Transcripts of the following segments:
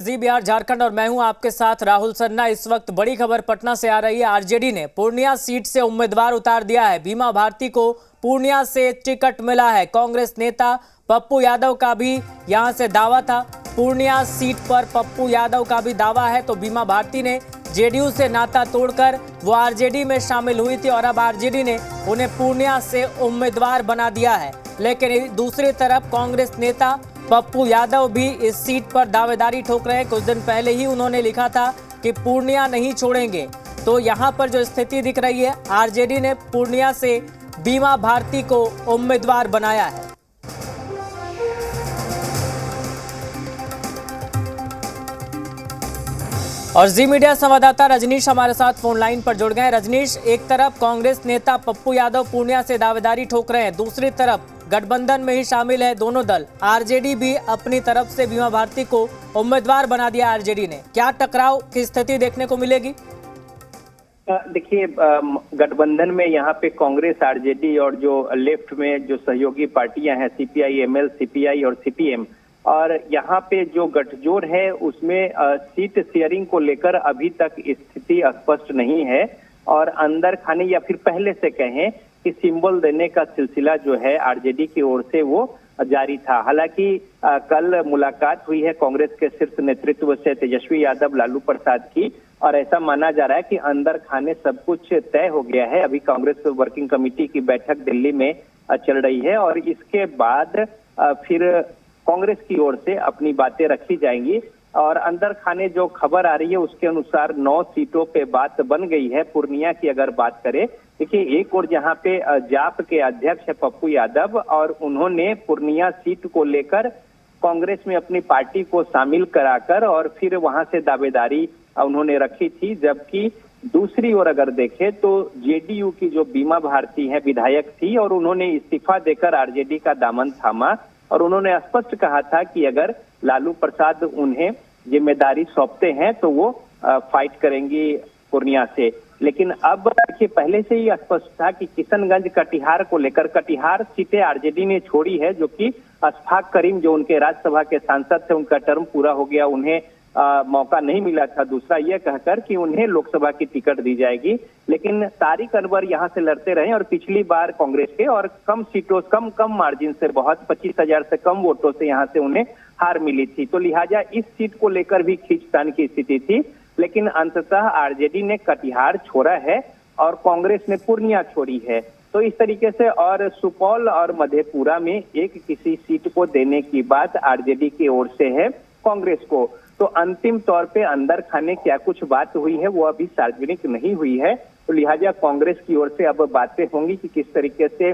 जी बिहार झारखंड और मैं हूं आपके साथ राहुल सन्ना। इस वक्त बड़ी खबर पटना से आ रही है। आरजेडी ने पूर्णिया सीट से उम्मीदवार उतार दिया है। बीमा भारती को पूर्णिया से टिकट मिला है। कांग्रेस नेता पप्पू यादव का भी यहां से दावा था। पूर्णिया सीट पर पप्पू यादव का भी दावा है। तो बीमा भारती ने जेडीयू से नाता तोड़कर वो आरजेडी में शामिल हुई थी और अब आरजेडी ने उन्हें पूर्णिया से उम्मीदवार बना दिया है। लेकिन दूसरी तरफ कांग्रेस नेता पप्पू यादव भी इस सीट पर दावेदारी ठोक रहे हैं। कुछ दिन पहले ही उन्होंने लिखा था कि पूर्णिया नहीं छोड़ेंगे। तो यहां पर जो स्थिति दिख रही है, आरजेडी ने पूर्णिया से बीमा भारती को उम्मीदवार बनाया है। और जी मीडिया संवाददाता रजनीश हमारे साथ फोन लाइन पर जुड़ गए। रजनीश, एक तरफ कांग्रेस नेता पप्पू यादव पूर्णिया से दावेदारी ठोक रहे हैं, दूसरी तरफ गठबंधन में ही शामिल है दोनों दल। आरजेडी भी अपनी तरफ से बीमा भारती को उम्मीदवार बना दिया। आरजेडी ने क्या टकराव की स्थिति देखने को मिलेगी? देखिए, गठबंधन में यहाँ पे कांग्रेस, आरजेडी और जो लेफ्ट में जो सहयोगी पार्टियां हैं सीपीआई एमएल, सीपीआई और सीपीएम, और यहाँ पे जो गठजोड़ है उसमें सीट शेयरिंग को लेकर अभी तक स्थिति स्पष्ट नहीं है। और अंदर खाने या फिर पहले से कहें कि सिंबल देने का सिलसिला जो है आरजेडी की ओर से वो जारी था। हालांकि कल मुलाकात हुई है कांग्रेस के शीर्ष नेतृत्व से तेजस्वी यादव, लालू प्रसाद की, और ऐसा माना जा रहा है कि अंदर खाने सब कुछ तय हो गया है। अभी कांग्रेस वर्किंग कमेटी की बैठक दिल्ली में चल रही है और इसके बाद फिर कांग्रेस की ओर से अपनी बातें रखी जाएंगी। और अंदर खाने जो खबर आ रही है उसके अनुसार 9 सीटों पे बात बन गई है। पूर्णिया की अगर बात करें, देखिए, एक और जहाँ पे जाप के अध्यक्ष है पप्पू यादव, और उन्होंने पूर्णिया सीट को लेकर कांग्रेस में अपनी पार्टी को शामिल कराकर और फिर वहां से दावेदारी उन्होंने रखी थी। जबकि दूसरी ओर अगर देखें तो जेडीयू की जो बीमा भारती है विधायक थी और उन्होंने इस्तीफा देकर आरजेडी का दामन थामा और उन्होंने स्पष्ट कहा था कि अगर लालू प्रसाद उन्हें जिम्मेदारी सौंपते हैं तो वो फाइट करेंगी पूर्णिया से। लेकिन अब देखिए, पहले से ही स्पष्ट था कि किशनगंज, कटिहार को लेकर, कटिहार सीटें आरजेडी ने छोड़ी है, जो कि अशफाक करीम जो उनके राज्यसभा के सांसद थे, उनका टर्म पूरा हो गया, उन्हें मौका नहीं मिला था दूसरा, यह कहकर कि उन्हें लोकसभा की टिकट दी जाएगी। लेकिन तारिक अनवर यहाँ से लड़ते रहे और पिछली बार कांग्रेस के और कम सीटों, कम मार्जिन से, बहुत 25,000 से कम वोटों से यहाँ से उन्हें हार मिली थी। तो लिहाजा इस सीट को लेकर भी खींचतान की स्थिति थी। लेकिन अंततः आरजेडी ने कटिहार छोड़ा है और कांग्रेस ने पूर्णिया छोड़ी है। तो इस तरीके से, और सुपौल और मधेपुरा में एक किसी सीट को देने की बात आरजेडी की ओर से है कांग्रेस को। तो अंतिम तौर पे अंदर खाने क्या कुछ बात हुई है वो अभी सार्वजनिक नहीं हुई है। तो लिहाजा कांग्रेस की ओर से अब बातें होंगी कि किस तरीके से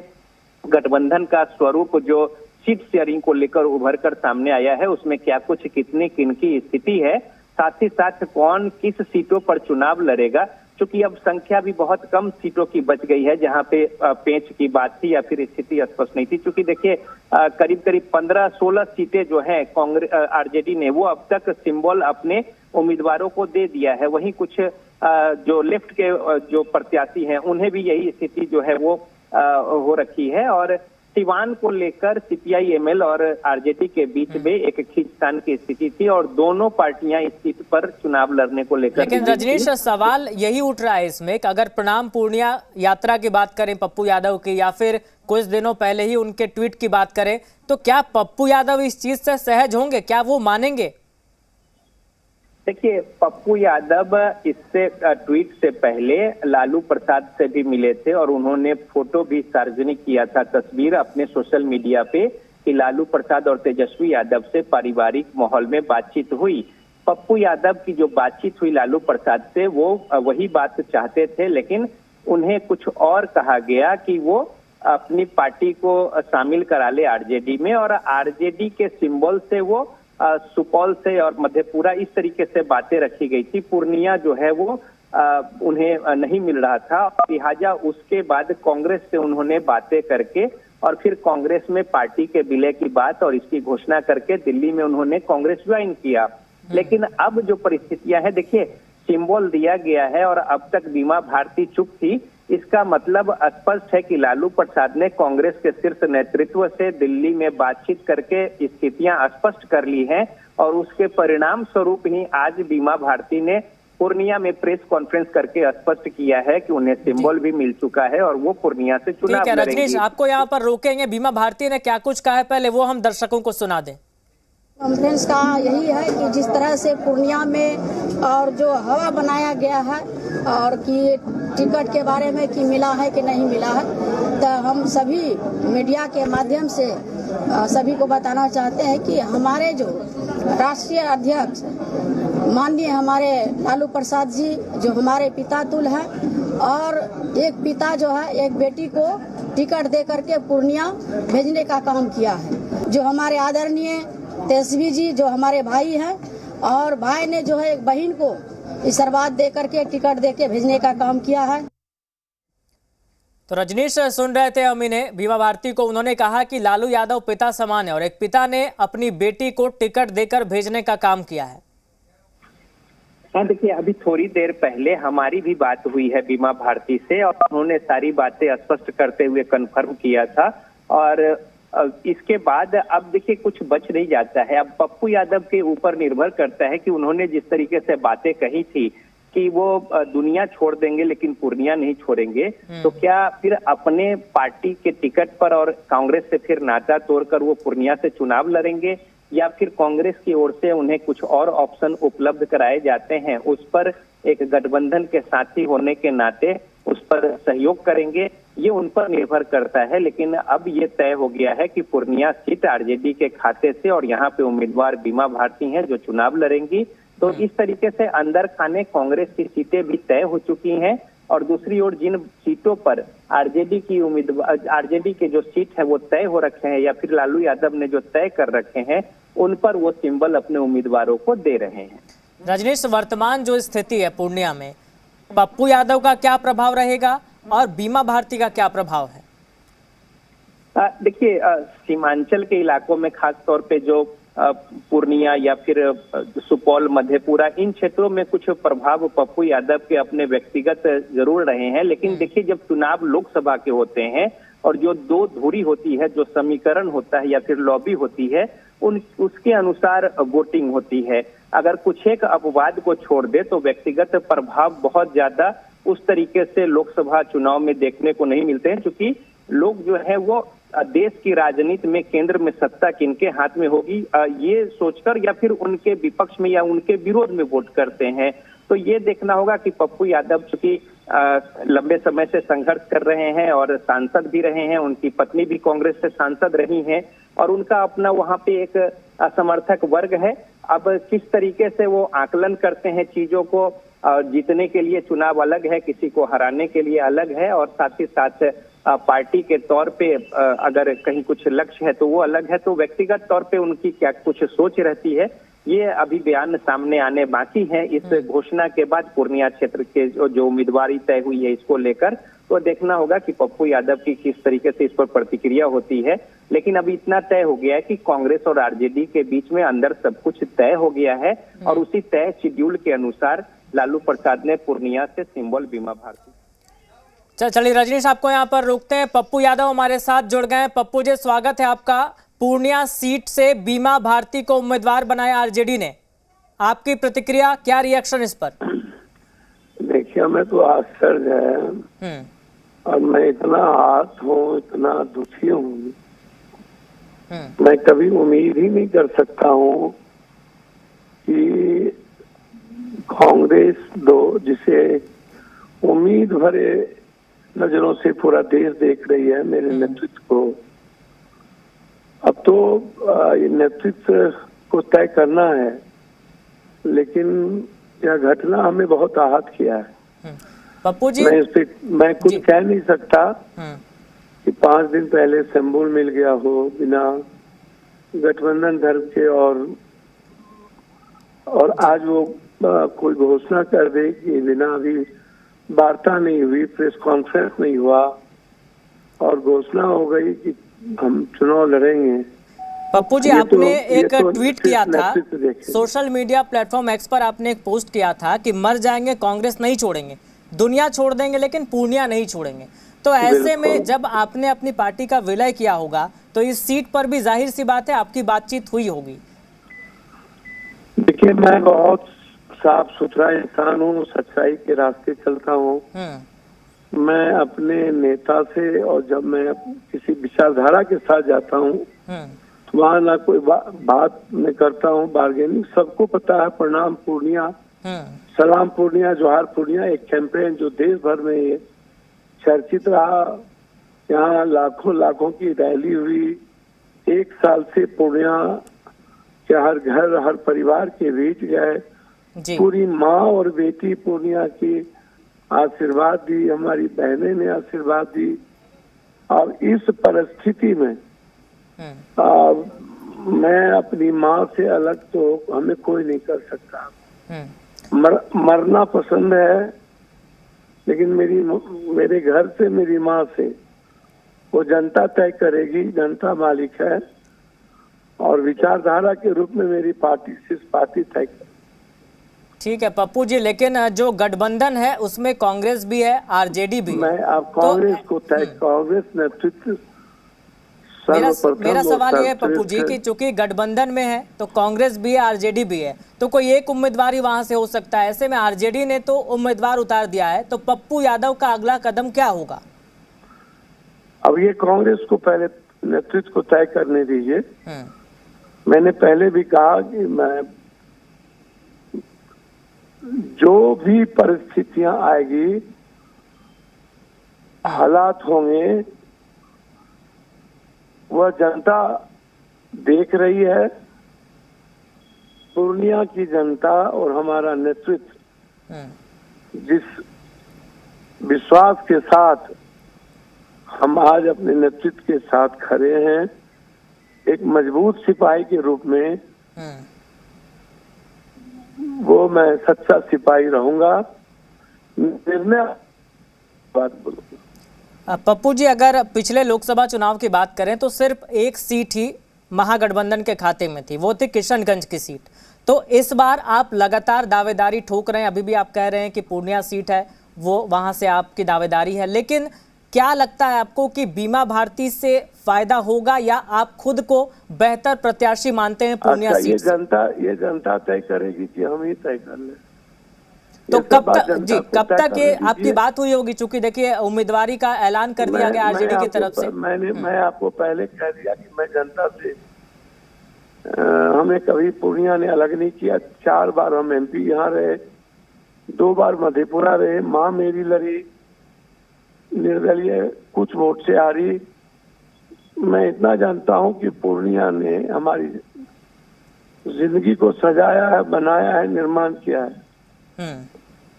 गठबंधन का स्वरूप जो सीट शेयरिंग को लेकर उभर कर सामने आया है उसमें क्या कुछ, कितनी किन की स्थिति है, साथ ही साथ कौन किस सीटों पर चुनाव लड़ेगा। क्योंकि अब संख्या भी बहुत कम सीटों की बच गई है जहां पे पेंच की बात थी या फिर स्थिति स्पष्ट नहीं थी। क्योंकि देखिए, करीब 15-16 सीटें जो है कांग्रेस, आरजेडी ने वो अब तक सिंबल अपने उम्मीदवारों को दे दिया है। वहीं कुछ जो लेफ्ट के जो प्रत्याशी हैं उन्हें भी यही स्थिति जो है वो हो रखी है। और सिवान को लेकर सीपीआई एमएल और आरजेडी के बीच में एक खींचतान की स्थिति थी और दोनों पार्टियां इस सीट पर चुनाव लड़ने को लेकर। लेकिन रजनीश, सवाल यही उठ रहा है इसमें कि अगर प्रणाम पूर्णिया यात्रा की बात करें पप्पू यादव की, या फिर कुछ दिनों पहले ही उनके ट्वीट की बात करें, तो क्या पप्पू यादव इस चीज से सहज होंगे? क्या वो मानेंगे? देखिए, पप्पू यादव इससे ट्वीट से पहले लालू प्रसाद से भी मिले थे और उन्होंने फोटो भी सार्वजनिक किया था, तस्वीर अपने सोशल मीडिया पे, कि लालू प्रसाद और तेजस्वी यादव से पारिवारिक माहौल में बातचीत हुई। पप्पू यादव की जो बातचीत हुई लालू प्रसाद से, वो वही बात चाहते थे, लेकिन उन्हें कुछ और कहा गया कि वो अपनी पार्टी को शामिल करा ले आरजेडी में, और आरजेडी के सिंबल से वो सुपौल से और मधेपुरा, इस तरीके से बातें रखी गई थी। पूर्णिया जो है वो उन्हें नहीं मिल रहा था। लिहाजा उसके बाद कांग्रेस से उन्होंने बातें करके और फिर कांग्रेस में पार्टी के विलय की बात और इसकी घोषणा करके दिल्ली में उन्होंने कांग्रेस ज्वाइन किया। लेकिन अब जो परिस्थितियां हैं, देखिए, सिंबल दिया गया है और अब तक बीमा भारती चुप थी। इसका मतलब स्पष्ट है कि लालू प्रसाद ने कांग्रेस के शीर्ष नेतृत्व से दिल्ली में बातचीत करके स्थितियां स्पष्ट कर ली हैं और उसके परिणाम स्वरूप ही आज बीमा भारती ने पूर्णिया में प्रेस कॉन्फ्रेंस करके स्पष्ट किया है कि उन्हें सिंबल भी मिल चुका है और वो पूर्णिया से चुनाव ठीक है लड़ेंगी। रजनीश, आपको यहाँ पर रोकेंगे। बीमा भारती ने क्या कुछ कहा है पहले वो हम दर्शकों को सुना दें। कॉन्फ्रेंस का यही है कि जिस तरह से पूर्णिया में और जो हवा बनाया गया है और कि टिकट के बारे में कि मिला है कि नहीं मिला है, तो हम सभी मीडिया के माध्यम से सभी को बताना चाहते हैं कि हमारे जो राष्ट्रीय अध्यक्ष माननीय हमारे लालू प्रसाद जी जो हमारे पिता तुल्य हैं और एक पिता जो है एक बेटी को टिकट दे करके पूर्णिया भेजने का काम किया है। जो हमारे आदरणीय तेजस्वी जी जो हमारे भाई हैं और भाई ने जो है एक बहन को आशीर्वाद दे करके टिकट दे के भेजने का काम किया है। तो रजनीश सुन रहे थे हम इन्हें, बीमा भारती को। उन्होंने कहा कि लालू यादव पिता समान है और एक पिता ने अपनी बेटी को टिकट देकर भेजने का काम किया है। हाँ देखिए, अभी थोड़ी देर पहले हमारी भी बात हुई है बीमा भारती से और उन्होंने सारी बातें स्पष्ट करते हुए कन्फर्म किया था। और इसके बाद अब देखिए कुछ बच नहीं जाता है। अब पप्पू यादव के ऊपर निर्भर करता है कि उन्होंने जिस तरीके से बातें कही थी कि वो दुनिया छोड़ देंगे लेकिन पूर्णिया नहीं छोड़ेंगे, तो क्या फिर अपने पार्टी के टिकट पर और कांग्रेस से फिर नाता तोड़कर वो पूर्णिया से चुनाव लड़ेंगे या फिर कांग्रेस की ओर से उन्हें कुछ और ऑप्शन उपलब्ध कराए जाते हैं, उस पर एक गठबंधन के साथी होने के नाते उस पर सहयोग करेंगे, ये उन पर निर्भर करता है। लेकिन अब ये तय हो गया है कि पूर्णिया सीट आरजेडी के खाते से और यहाँ पे उम्मीदवार बीमा भारती हैं जो चुनाव लड़ेंगी। तो इस तरीके से अंदर खाने कांग्रेस की सीटें भी तय हो चुकी हैं और दूसरी ओर जिन सीटों पर आरजेडी के जो सीट है वो तय हो रखे हैं या फिर लालू यादव ने जो तय कर रखे हैं उन पर वो सिंबल अपने उम्मीदवारों को दे रहे हैं। रजनीश, वर्तमान जो स्थिति है पूर्णिया में, पप्पू यादव का क्या प्रभाव रहेगा और बीमा भारती का क्या प्रभाव है? देखिए, सीमांचल के इलाकों में खास तौर पे जो पूर्णिया या फिर सुपौल, मधेपुरा, इन क्षेत्रों में कुछ प्रभाव पप्पू यादव के अपने व्यक्तिगत जरूर रहे हैं। लेकिन देखिए, जब चुनाव लोकसभा के होते हैं और जो दो धुरी होती है, जो समीकरण होता है या फिर लॉबी होती है, उसके अनुसार वोटिंग होती है। अगर कुछ एक अपवाद को छोड़ दे तो व्यक्तिगत प्रभाव बहुत ज्यादा उस तरीके से लोकसभा चुनाव में देखने को नहीं मिलते हैं, क्योंकि लोग जो है वो देश की राजनीति में केंद्र में सत्ता किनके हाथ में होगी ये सोचकर या फिर उनके विपक्ष में या उनके विरोध में वोट करते हैं। तो ये देखना होगा कि पप्पू यादव चूंकि लंबे समय से संघर्ष कर रहे हैं और सांसद भी रहे हैं, उनकी पत्नी भी कांग्रेस से सांसद रही हैं और उनका अपना वहां पे एक समर्थक वर्ग है। अब किस तरीके से वो आकलन करते हैं चीजों को, जीतने के लिए चुनाव अलग है, किसी को हराने के लिए अलग है और साथ ही साथ पार्टी के तौर पे अगर कहीं कुछ लक्ष्य है तो वो अलग है। तो व्यक्तिगत तौर पे उनकी क्या कुछ सोच रहती है, ये अभी बयान सामने आने बाकी है। इस घोषणा के बाद पूर्णिया क्षेत्र के जो उम्मीदवारी तय हुई है इसको लेकर तो देखना होगा कि पप्पू यादव की किस तरीके से इस पर प्रतिक्रिया होती है। लेकिन अभी इतना तय हो गया है कि कांग्रेस और आरजेडी के बीच में अंदर सब कुछ तय हो गया है और उसी तय शेड्यूल के अनुसार लालू प्रसाद ने पूर्णिया से सिंबल बीमा भारती। चलिए रजनीश, आपको यहाँ पर रोकते हैं। पप्पू यादव हमारे साथ जुड़ गए हैं। पप्पू जी, स्वागत है आपका। पूर्णिया सीट से बीमा भारती को उम्मीदवार बनाया आरजेडी ने, आपकी प्रतिक्रिया, क्या रिएक्शन इस पर? देखिए, हमें तो आश्चर्य है और मैं इतना आहत हूँ, इतना दुखी हूँ, मैं कभी उम्मीद ही नहीं कर सकता हूँ कि कांग्रेस जिसे उम्मीद भरे नजरों से पूरा देश देख रही है मेरे नेतृत्व को, अब तो ये नेतृत्व को तय करना है। लेकिन यह घटना हमें बहुत आहत किया है। पप्पू जी, मैं कुछ कह नहीं सकता कि 5 दिन पहले सिंबल मिल गया हो बिना गठबंधन धर्म के और आज वो कोई घोषणा कर दे कि बिना अभी वार्ता नहीं हुई, प्रेस कॉन्फ्रेंस नहीं हुआ और घोषणा हो गई कि हम चुनाव लड़ेंगे। पप्पू जी, आपने एक ट्वीट किया था सोशल मीडिया प्लेटफॉर्म एक्स पर, आपने एक पोस्ट किया था कि मर जाएंगे कांग्रेस नहीं छोड़ेंगे, दुनिया छोड़ देंगे लेकिन पूर्णिया नहीं छोड़ेंगे। तो ऐसे में जब आपने अपनी पार्टी का विलय किया होगा तो इस सीट पर भी जाहिर सी बात है आपकी बातचीत हुई होगी। देखिए, मैं बहुत साफ सुथरा इंसान हूँ, सच्चाई के रास्ते चलता हूँ। मैं अपने नेता से, और जब मैं किसी विचारधारा के साथ जाता हूँ तो वहाँ ना कोई बात मैं करता हूँ बार्गेनिंग। सबको पता है प्रणाम पूर्णिया, सलाम पूर्णिया, जोहार पूर्णिया एक कैंपेन जो देश भर में ये चर्चित रहा। यहाँ लाखों की रैली हुई। 1 साल से पूर्णिया के हर घर हर परिवार के बीच गए। पूरी माँ और बेटी पूर्णिया की आशीर्वाद दी, हमारी बहनें ने आशीर्वाद दी। और इस परिस्थिति में मैं अपनी माँ से अलग तो हमें कोई नहीं कर सकता। मरना पसंद है, लेकिन मेरे घर से, मेरी माँ से वो जनता तय करेगी। जनता मालिक है, और विचारधारा के रूप में मेरी पार्टी तय करेगी। ठीक है पप्पू जी, लेकिन जो गठबंधन है उसमें कांग्रेस भी है, आरजेडी भी है। मैं अब कांग्रेस को कांग्रेस नेतृत्व मेरा सवाल ये है पप्पू जी कि चूंकि गठबंधन में है तो कांग्रेस भी है, आरजेडी भी है, तो कोई एक उम्मीदवार ही वहां से हो सकता है। ऐसे में आरजेडी ने तो उम्मीदवार उतार दिया है, तो पप्पू यादव का अगला कदम क्या होगा? अब ये कांग्रेस को पहले नेतृत्व को तय करने दीजिए। मैंने पहले भी कहा कि मैं जो भी परिस्थितियां आएगी, हालात होंगे, वह जनता देख रही है। पूर्णिया की जनता और हमारा नेतृत्व जिस विश्वास के साथ हम आज अपने नेतृत्व के साथ खड़े हैं, एक मजबूत सिपाही के रूप में, वो मैं सच्चा सिपाही रहूंगा। निर्णय बात बोलूंगा। पप्पू जी, अगर पिछले लोकसभा चुनाव की बात करें तो सिर्फ एक सीट ही महागठबंधन के खाते में थी, वो थी किशनगंज की सीट। तो इस बार आप लगातार दावेदारी ठोक रहे हैं, अभी भी आप कह रहे हैं कि पूर्णिया सीट है, वो वहां से आपकी दावेदारी है, लेकिन क्या लगता है आपको कि बीमा भारती से फायदा होगा, या आप खुद को बेहतर प्रत्याशी मानते हैं पूर्णिया सीट से? ये जनता तय करेगी कि हम ही तय कर लें। तो कब तक ये आपकी बात हुई होगी? चूंकि देखिए उम्मीदवारी का ऐलान कर दिया गया आरजेडी की तरफ से। मैं आपको पहले कह दिया कि मैं जनता से, हमें कभी पूर्णिया ने अलग नहीं किया। 4 बार हम एमपी यहाँ रहे, 2 बार मधेपुरा रहे। माँ मेरी लड़ी, निर्दलीय कुछ वोट से हारी। मैं इतना जानता हूँ कि पूर्णिया ने हमारी जिंदगी को सजाया है, बनाया है, निर्माण किया है।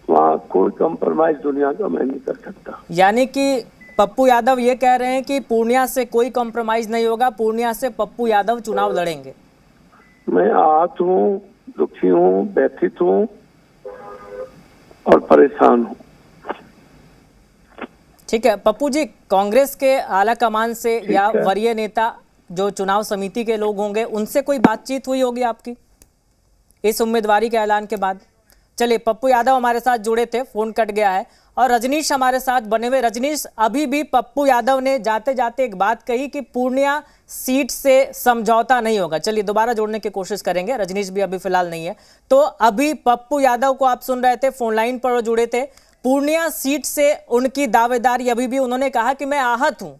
वहाँ कोई कंप्रोमाइज दुनिया का मैं नहीं कर सकता। यानी कि पप्पू यादव ये कह रहे हैं कि पूर्णिया से कोई कंप्रोमाइज नहीं होगा, पूर्णिया से पप्पू यादव चुनाव लड़ेंगे। मैं आहत हूँ, दुखी हूँ, व्यथित हूँ और परेशान हूँ। ठीक है पप्पू जी, कांग्रेस के आला कमान से या वरीय नेता जो चुनाव समिति के लोग होंगे, उनसे कोई बातचीत हुई होगी आपकी इस उम्मीदवारी के ऐलान के बाद? चलिए, पप्पू यादव हमारे साथ जुड़े थे, फोन कट गया है, और रजनीश हमारे साथ बने हुए। रजनीश, अभी भी पप्पू यादव ने जाते जाते एक बात कही कि पूर्णिया सीट से समझौता नहीं होगा। चलिए दोबारा जोड़ने की कोशिश करेंगे, रजनीश भी अभी फिलहाल नहीं है। तो अभी पप्पू यादव को आप सुन रहे थे, फोन लाइन पर वो जुड़े थे। पूर्णिया सीट से उनकी दावेदारी, अभी भी उन्होंने कहा कि मैं आहत हूं,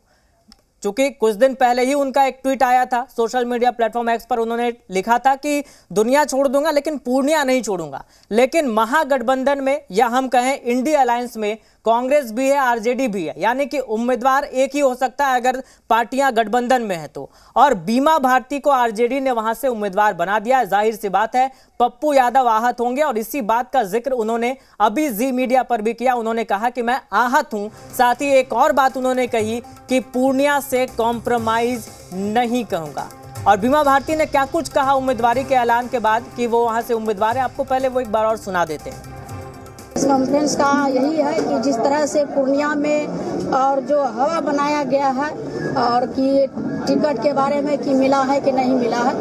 चूंकि कुछ दिन पहले ही उनका एक ट्वीट आया था सोशल मीडिया प्लेटफॉर्म एक्स पर, उन्होंने लिखा था कि दुनिया छोड़ दूंगा लेकिन पूर्णिया नहीं छोड़ूंगा। लेकिन महागठबंधन में, या हम कहें इंडिया अलायंस में, कांग्रेस भी है, आरजेडी भी है, यानी कि उम्मीदवार एक ही हो सकता है अगर पार्टियां गठबंधन में है तो। और बीमा भारती को आरजेडी ने वहां से उम्मीदवार बना दिया है। जाहिर सी बात है पप्पू यादव आहत होंगे, और इसी बात का जिक्र उन्होंने अभी जी मीडिया पर भी किया। उन्होंने कहा कि मैं आहत हूं। साथ ही एक और बात उन्होंने कही कि पूर्णिया से कॉम्प्रोमाइज नहीं कहूंगा। और बीमा भारती ने क्या कुछ कहा उम्मीदवारी के ऐलान के बाद कि वो वहां से उम्मीदवार है, आपको पहले वो एक बार और सुना देते हैं। कॉन्फ्रेंस का यही है कि जिस तरह से पूर्णिया में और जो हवा बनाया गया है, और कि टिकट के बारे में कि मिला है कि नहीं मिला है,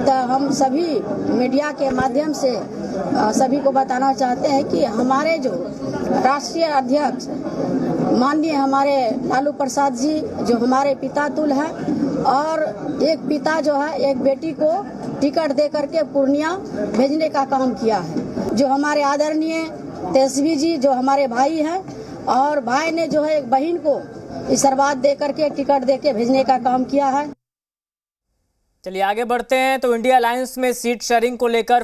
तो हम सभी मीडिया के माध्यम से सभी को बताना चाहते हैं कि हमारे जो राष्ट्रीय अध्यक्ष माननीय हमारे लालू प्रसाद जी, जो हमारे पिता तुल्य हैं, और एक पिता जो है एक बेटी को टिकट दे करके पूर्णिया भेजने का काम किया है। जो हमारे आदरणीय तेजस्वी जी जो हमारे भाई हैं, और भाई ने जो है एक बहन को आशीर्वाद दे करके टिकट दे के भेजने का काम किया है। चलिए आगे बढ़ते हैं। तो इंडिया अलायंस में सीट शेयरिंग को लेकर